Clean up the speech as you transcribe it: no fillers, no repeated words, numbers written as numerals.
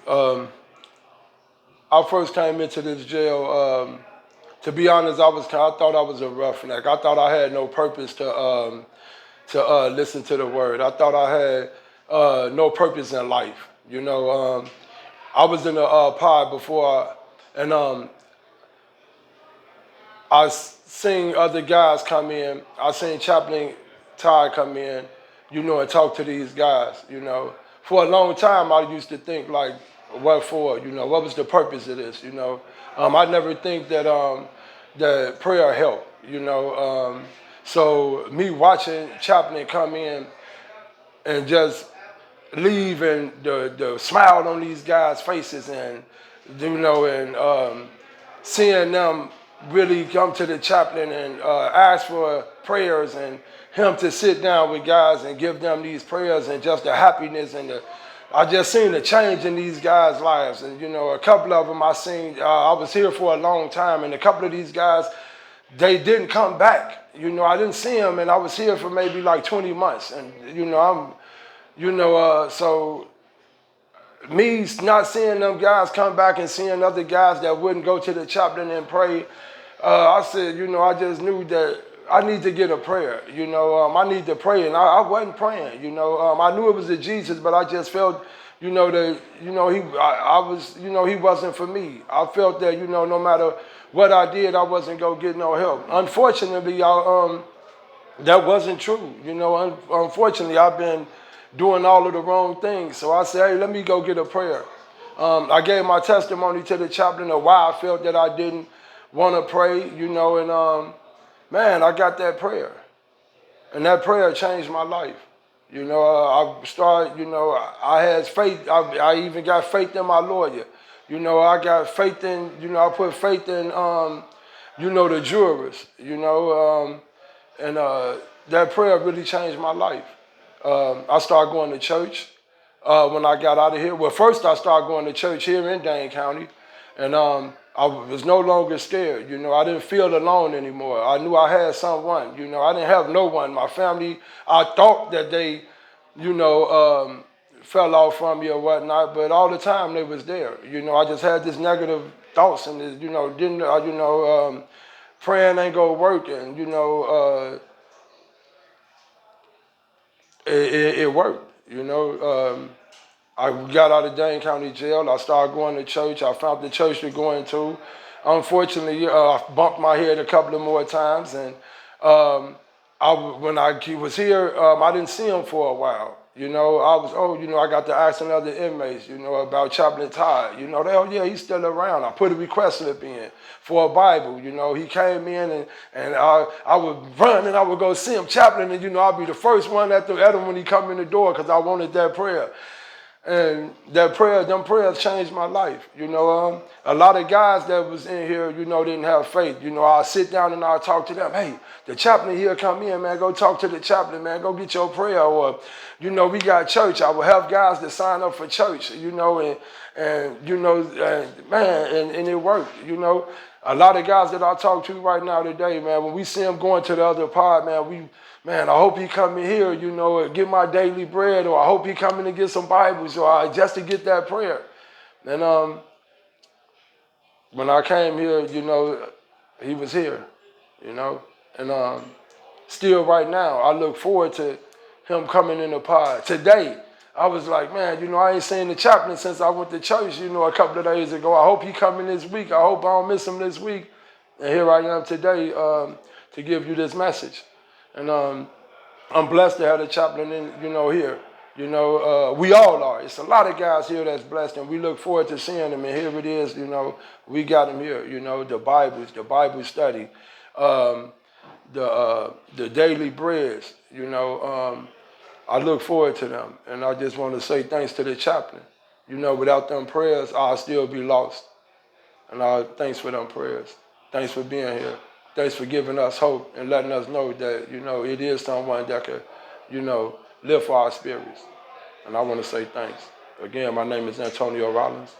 Um, I first came into this jail. To be honest, I thought I was a roughneck. I thought I had no purpose to listen to the word. I thought I had no purpose in life. I was in a pod before, and seen other guys come in. I seen Chaplain Ty come in, and talk to these guys. For a long time, I used to think like, what for? What was the purpose of this? I never think that prayer helped. So me watching Chaplain come in and just leave and the smile on these guys' faces and seeing them really come to the chaplain and ask for prayers and him to sit down with guys and give them these prayers and just the happiness I just seen the change in these guys' lives. And a couple of them I seen, I was here for a long time, and a couple of these guys, they didn't come back. I didn't see them, and I was here for maybe like 20 months. And so me not seeing them guys come back and seeing other guys that wouldn't go to the chaplain and pray, I said, I just knew that I need to get a prayer. I need to pray, and I wasn't praying. I knew it was a Jesus, but I just felt, that, he wasn't for me. I felt that, no matter what I did, I wasn't gonna get no help. Unfortunately, that wasn't true. Unfortunately, I've been doing all of the wrong things. So I said, hey, let me go get a prayer. I gave my testimony to the chaplain of why I felt that I didn't want to pray, and man, I got that prayer. And that prayer changed my life. I started, I had faith. I even got faith in my lawyer. I got faith in, I put faith in, the jurors, and that prayer really changed my life. I started going to church when I got out of here. Well, first I started going to church here in Dane County, and I was no longer scared. I didn't feel alone anymore. I knew I had someone. I didn't have no one. My family, I thought that they, fell off from me or whatnot, but all the time they was there. I just had this negative thoughts and this, praying ain't gonna work, and it worked. I got out of Dane County Jail. I started going to church. I found the church to go into. Unfortunately, I bumped my head a couple of more times, and when I was here, I didn't see him for a while. I got to ask other inmates, about Chaplain Todd. Yeah, he's still around. I put a request slip in for a Bible. He came in and I would run and I would go see him, Chaplain, and I'd be the first one at him when he come in the door because I wanted that prayer. And them prayers changed my life. A lot of guys that was in here, didn't have faith. I'll sit down and I'll talk to them. Hey, the chaplain here come in, man. Go talk to the chaplain, man. Go get your prayer. Or, we got church. I will have guys that sign up for church, and it worked. A lot of guys that I talk to right now today, man, when we see them going to the other pod, man, I hope he come in here, and get my daily bread, or I hope he come in and get some Bibles, or just to get that prayer. And when I came here, he was here, and still right now, I look forward to him coming in the pod. Today, I was like, man, I ain't seen the chaplain since I went to church, a couple of days ago. I hope he coming this week. I hope I don't miss him this week. And here I am today to give you this message. And I'm blessed to have the chaplain in, here. We all are. It's a lot of guys here that's blessed, and we look forward to seeing them. And here it is, we got them here. The Bible study, the daily breads. I look forward to them, and I just want to say thanks to the chaplain. Without them prayers, I'll still be lost. And thanks for them prayers. Thanks for being here. Thanks for giving us hope and letting us know that, it is someone that could, live for our spirits. And I want to say thanks. Again, my name is Antonio Rollins.